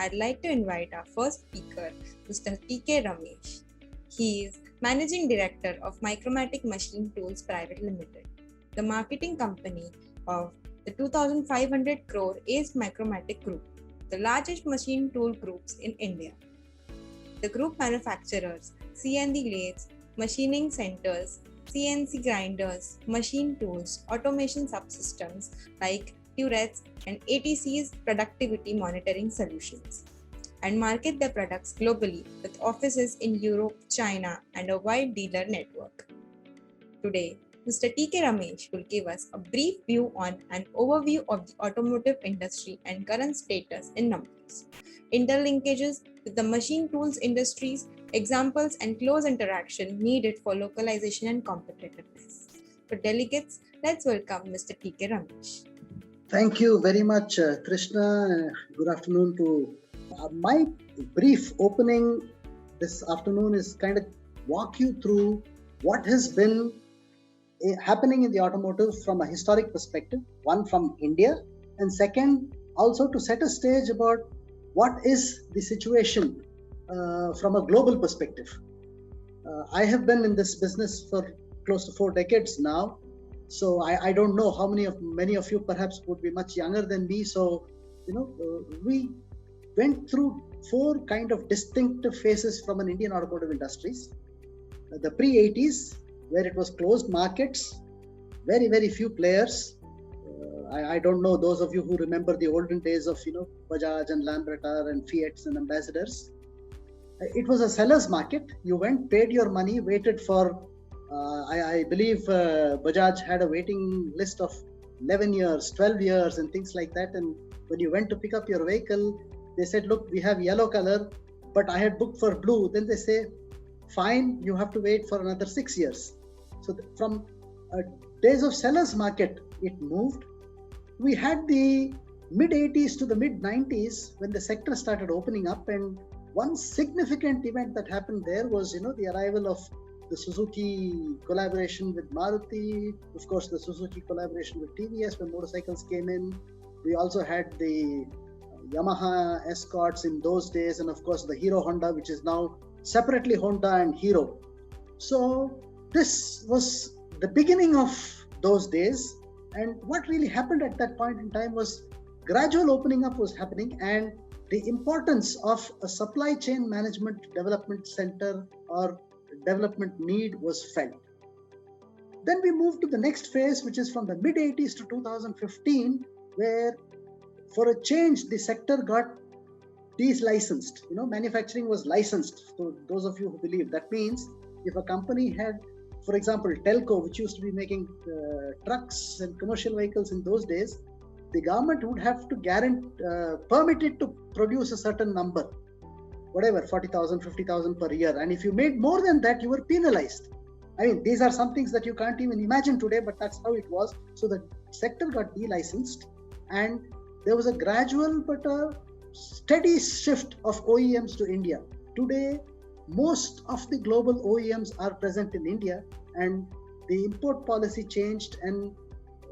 I'd like to invite our first speaker, Mr. T.K. Ramesh. He is Managing Director of Micromatic Machine Tools Private Limited, the marketing company of the 2,500 crore ACE Micromatic Group, the largest machine tool groups in India. The group manufactures CNC lathes, machining centers, CNC grinders, machine tools, automation subsystems like Turrets and ATC's productivity monitoring solutions, and market their products globally with offices in Europe, China, and a wide dealer network. Today, Mr. T.K. Ramesh will give us a brief view on an overview of the automotive industry and current status in numbers, interlinkages with the machine tools industries, examples and close interaction needed for localization and competitiveness. For delegates, let's welcome Mr. T.K. Ramesh. Thank you very much, Krishna. Good afternoon to my brief opening this afternoon is kind of walk you through what has been happening in the automotive from a historic perspective, one from India, and second, also to set a stage about what is the situation from a global perspective. I have been in this business for close to 4 decades now. So I don't know how many of you perhaps would be much younger than me. So, we went through 4 kind of distinctive phases from an Indian automotive industries. The pre-80s, where it was closed markets, very, very few players. I don't know those of you who remember the olden days of, Bajaj and Lambretta and Fiats and Ambassadors. It was a seller's market. You went, paid your money, waited for I believe Bajaj had a waiting list of 11 years, 12 years and things like that. And when you went to pick up your vehicle, they said, look, we have yellow color, but I had booked for blue. Then they say, fine, you have to wait for another 6 years. So from days of seller's market, it moved. We had the mid 80s to the mid 90s when the sector started opening up. And one significant event that happened there was, the arrival of the Suzuki collaboration with Maruti, of course, the Suzuki collaboration with TVS when motorcycles came in. We also had the Yamaha Escorts in those days, and of course the Hero Honda, which is now separately Honda and Hero. So this was the beginning of those days. And what really happened at that point in time was gradual opening up was happening, and the importance of a supply chain management development center or development need was felt. Then we moved to the next phase, which is from the mid 80s to 2015, where for a change, the sector got delicensed. Manufacturing was licensed. So those of you who believe, that means if a company had, for example, Telco, which used to be making trucks and commercial vehicles in those days, the government would have to permit it to produce a certain number, whatever, 40,000, 50,000 per year. And if you made more than that, you were penalized. I mean, these are some things that you can't even imagine today, but that's how it was. So the sector got delicensed, and there was a gradual but a steady shift of OEMs to India. Today, most of the global OEMs are present in India, and the import policy changed. And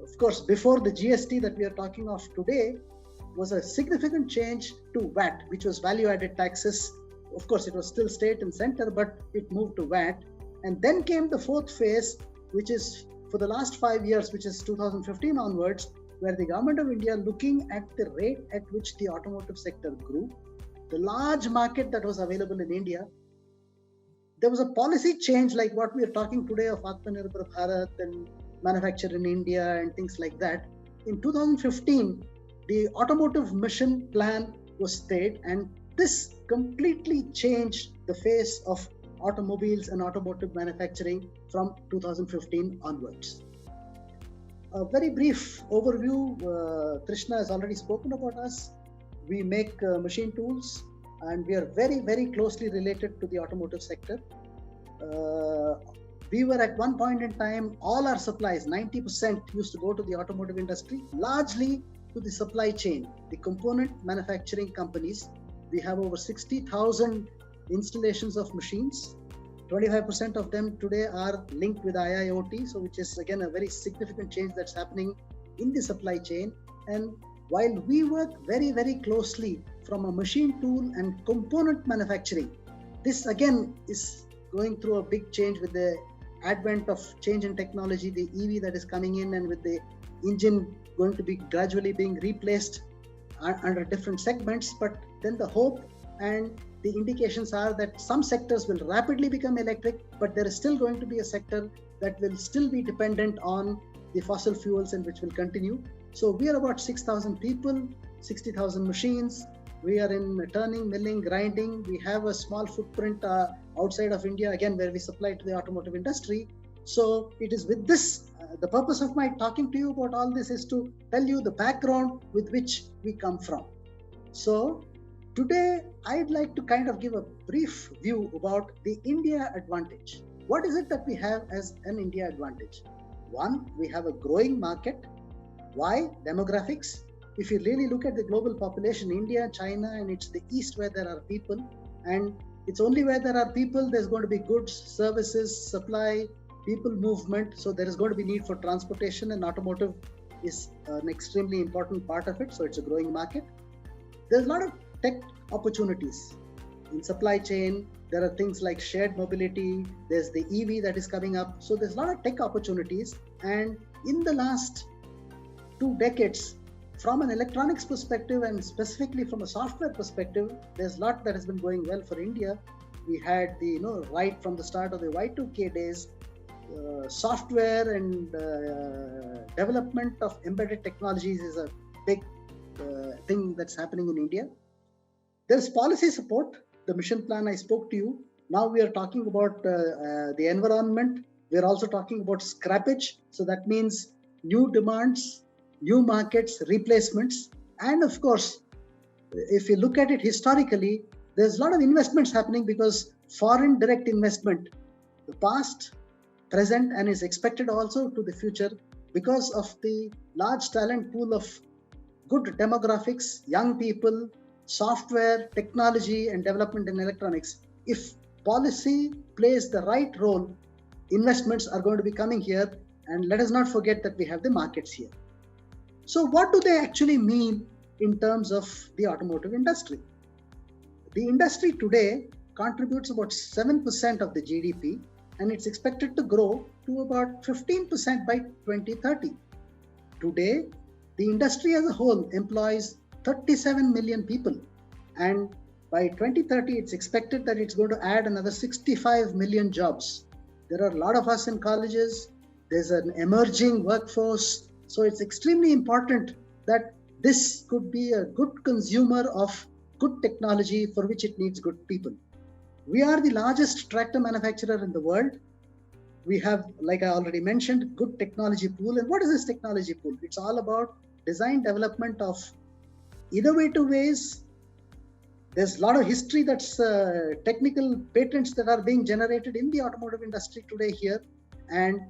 of course, before the GST that we are talking of today, was a significant change to VAT, which was value-added taxes. Of course, it was still state and center, but it moved to VAT. And then came the 4th phase, which is for the last 5 years, which is 2015 onwards, where the government of India, looking at the rate at which the automotive sector grew, the large market that was available in India, there was a policy change like what we are talking today of Atmanirbhar Bharat and manufacture in India and things like that. In 2015, the automotive mission plan was stayed, and this completely changed the face of automobiles and automotive manufacturing from 2015 onwards. A very brief overview. Krishna has already spoken about us. We make machine tools, and we are very, very closely related to the automotive sector. We were at one point in time, all our supplies, 90% used to go to the automotive industry, largely to the supply chain, the component manufacturing companies. We have over 60,000 installations of machines. 25% of them today are linked with IIoT, so which is again a very significant change that's happening in the supply chain. And while we work very, very closely from a machine tool and component manufacturing, this again is going through a big change with the advent of change in technology, the EV that is coming in, and with the engine going to be gradually being replaced under different segments. But then the hope and the indications are that some sectors will rapidly become electric, but there is still going to be a sector that will still be dependent on the fossil fuels and which will continue. So we are about 6,000 people, 60,000 machines. We are in turning, milling, grinding. We have a small footprint outside of India, again, where we supply to the automotive industry. So it is with this, the purpose of my talking to you about all this is to tell you the background with which we come from. So today, I'd like to kind of give a brief view about the India advantage. What is it that we have as an India advantage? One, we have a growing market. Why? Demographics. If you really look at the global population, India, China, and it's the East where there are people, and it's only where there are people, there's going to be goods, services, supply, people movement. So there is going to be need for transportation, and automotive is an extremely important part of it. So it's a growing market. There's a lot of tech opportunities in supply chain. There are things like shared mobility. There's the EV that is coming up. So there's a lot of tech opportunities. And in the last 2 decades, from an electronics perspective and specifically from a software perspective, there's a lot that has been going well for India. We had the, right from the start of the Y2K days, software and development of embedded technologies is a big thing that's happening in India. There's policy support, the mission plan I spoke to you. Now we are talking about the environment. We're also talking about scrappage. So that means new demands, new markets, replacements. And of course, if you look at it historically, there's a lot of investments happening because foreign direct investment, the past, present, and is expected also to the future because of the large talent pool of good demographics, young people, software, technology, and development in electronics. If policy plays the right role, investments are going to be coming here. And let us not forget that we have the markets here. So what do they actually mean in terms of the automotive industry? The industry today contributes about 7% of the GDP, and it's expected to grow to about 15% by 2030. Today, the industry as a whole employs 37 million people, and by 2030, it's expected that it's going to add another 65 million jobs. There are a lot of us in colleges. There's an emerging workforce. So it's extremely important that this could be a good consumer of good technology for which it needs good people. We are the largest tractor manufacturer in the world. We have, like I already mentioned, good technology pool. And what is this technology pool? It's all about design development of innovative ways. There's a lot of history that's technical patents that are being generated in the automotive industry today here. And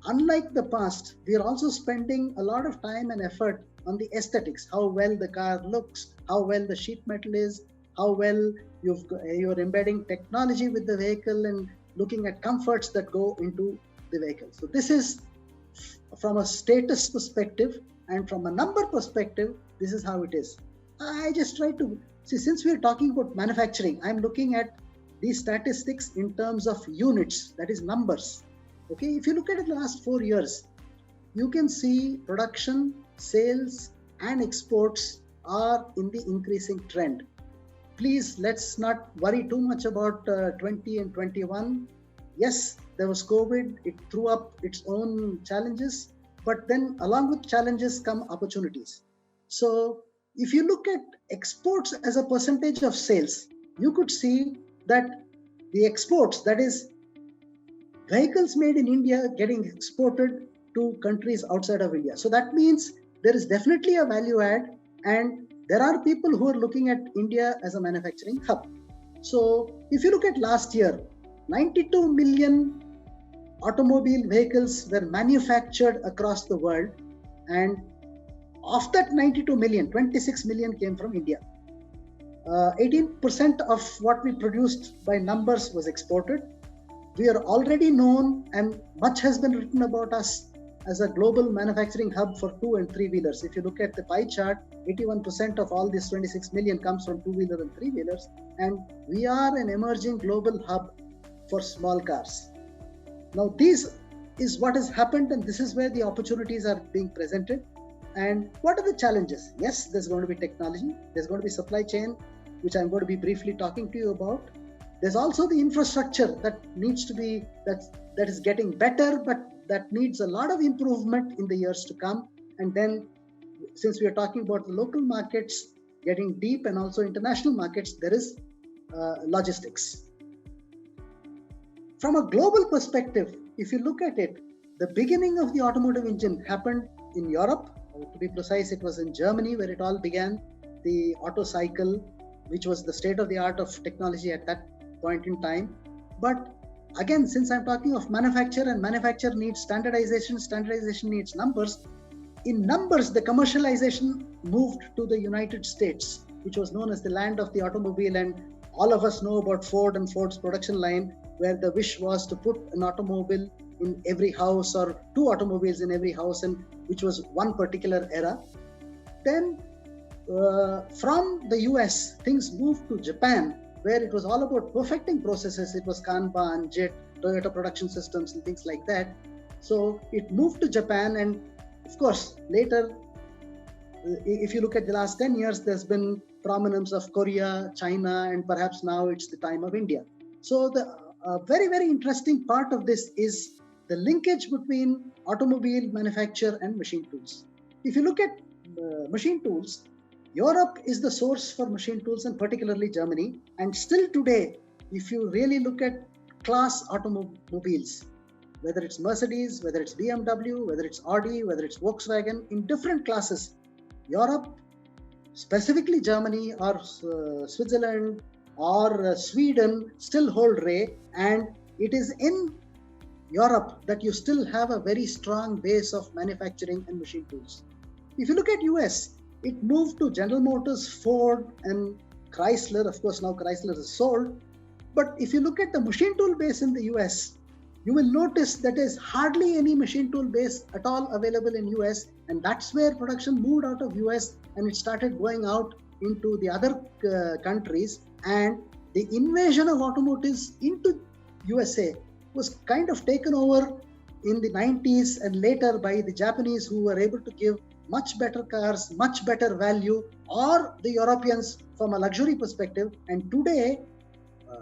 unlike the past, we are also spending a lot of time and effort on the aesthetics, how well the car looks, how well the sheet metal is, how well you're embedding technology with the vehicle and looking at comforts that go into the vehicle. So this is from a status perspective, and from a number perspective, this is how it is. I just try to see, since we're talking about manufacturing, I'm looking at these statistics in terms of units, that is numbers. Okay, if you look at it the last 4 years, you can see production, sales, and exports are in the increasing trend. Please, let's not worry too much about 20 and 21. Yes, there was COVID, it threw up its own challenges, but then along with challenges come opportunities. So if you look at exports as a percentage of sales, you could see that the exports, that is vehicles made in India getting exported to countries outside of India. So that means there is definitely a value add, and there are people who are looking at India as a manufacturing hub. So if you look at last year, 92 million automobile vehicles were manufactured across the world, and of that 92 million, 26 million came from India. 18% of what we produced by numbers was exported. We are already known, and much has been written about us as a global manufacturing hub for two and three wheelers. If you look at the pie chart, 81% of all this 26 million comes from two wheeler and three wheelers, and we are an emerging global hub for small cars. Now, this is what has happened, and this is where the opportunities are being presented. And what are the challenges? Yes, there's going to be technology, there's going to be supply chain, which I'm going to be briefly talking to you about. There's also the infrastructure that needs to be, that is getting better, but that needs a lot of improvement in the years to come. And then, since we are talking about the local markets getting deep and also international markets, there is logistics. From a global perspective, if you look at it, the beginning of the automotive engine happened in Europe. To be precise, it was in Germany where it all began, the auto cycle, which was the state of the art of technology at that point in time. But again, since I'm talking of manufacture, and manufacture needs standardization, standardization needs numbers. In numbers, the commercialization moved to the United States, which was known as the land of the automobile. And all of us know about Ford and Ford's production line, where the wish was to put an automobile in every house, or two automobiles in every house, and which was one particular era. Then from the US, things moved to Japan, where it was all about perfecting processes. It was Kanban, JIT, Toyota production systems, and things like that. So it moved to Japan, and of course, later, if you look at the last 10 years, there's been prominence of Korea, China, and perhaps now it's the time of India. So the very, very interesting part of this is the linkage between automobile manufacture and machine tools. If you look at machine tools, Europe is the source for machine tools, and particularly Germany. And still today, if you really look at class automobiles, whether it's Mercedes, whether it's BMW, whether it's Audi, whether it's Volkswagen, in different classes, Europe, specifically Germany or Switzerland or Sweden, still hold Ray, and it is in Europe that you still have a very strong base of manufacturing and machine tools. If you look at US, it moved to General Motors, Ford, and Chrysler. Of course, now Chrysler is sold. But if you look at the machine tool base in the US, you will notice that there's hardly any machine tool base at all available in US, and that's where production moved out of US and it started going out into the other countries. And the invasion of automotives into USA was kind of taken over in the 90s and later by the Japanese, who were able to give much better cars, much better value, or the Europeans from a luxury perspective. And today,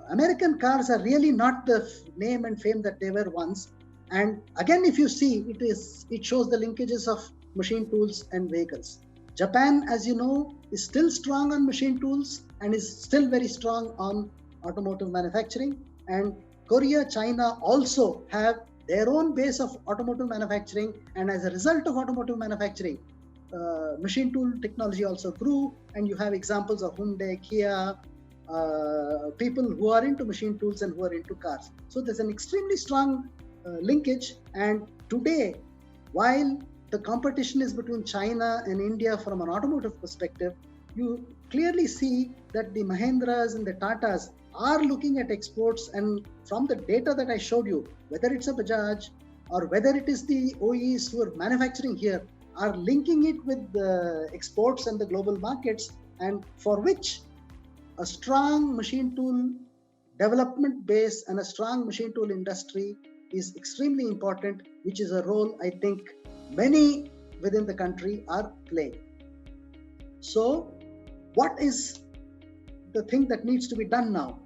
American cars are really not the name and fame that they were once. And again, if you see, it shows the linkages of machine tools and vehicles. Japan, as you know, is still strong on machine tools and is still very strong on automotive manufacturing. And Korea, China also have their own base of automotive manufacturing. And as a result of automotive manufacturing, machine tool technology also grew. And you have examples of Hyundai, Kia, people who are into machine tools and who are into cars. So there's an extremely strong linkage. And today, while the competition is between China and India from an automotive perspective, you clearly see that the Mahindras and the Tatas are looking at exports. And from the data that I showed you, whether it's a Bajaj or whether it is the OEs who are manufacturing here, are linking it with the exports and the global markets, and for which a strong machine tool development base and a strong machine tool industry is extremely important, which is a role I think many within the country are playing. So what is the thing that needs to be done now?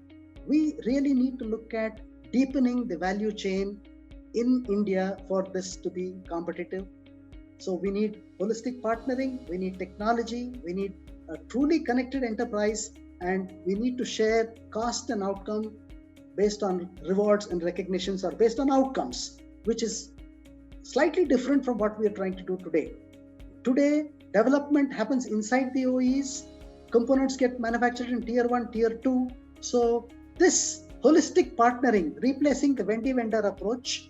We really need to look at deepening the value chain in India for this to be competitive. So we need holistic partnering, we need technology, we need a truly connected enterprise, and we need to share cost and outcome based on rewards and recognitions, or based on outcomes, which is slightly different from what we are trying to do today. Today, development happens inside the OEs, components get manufactured in tier 1, tier 2. So this holistic partnering, replacing the vendor approach,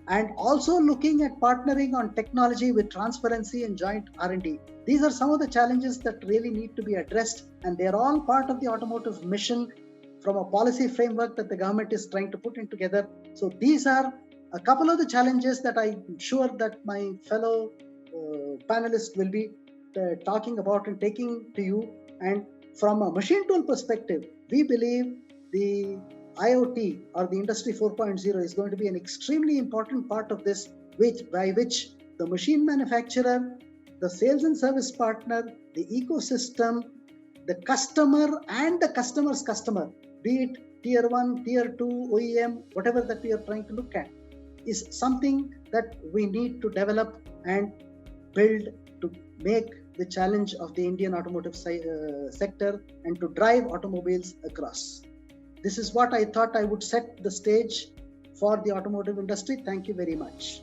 and also looking at partnering on technology with transparency and joint R&D. These are some of the challenges that really need to be addressed, and they're all part of the automotive mission from a policy framework that the government is trying to put in together. So these are a couple of the challenges that I'm sure that my fellow panelists will be talking about and taking to you. And from a machine tool perspective, we believe the IoT or the Industry 4.0 is going to be an extremely important part of this, by which the machine manufacturer, the sales and service partner, the ecosystem, the customer and the customer's customer, be it tier 1, tier 2, OEM, whatever that we are trying to look at, is something that we need to develop and build to make the challenge of the Indian automotive sector and to drive automobiles across. This is what I thought I would set the stage for the automotive industry. Thank you very much.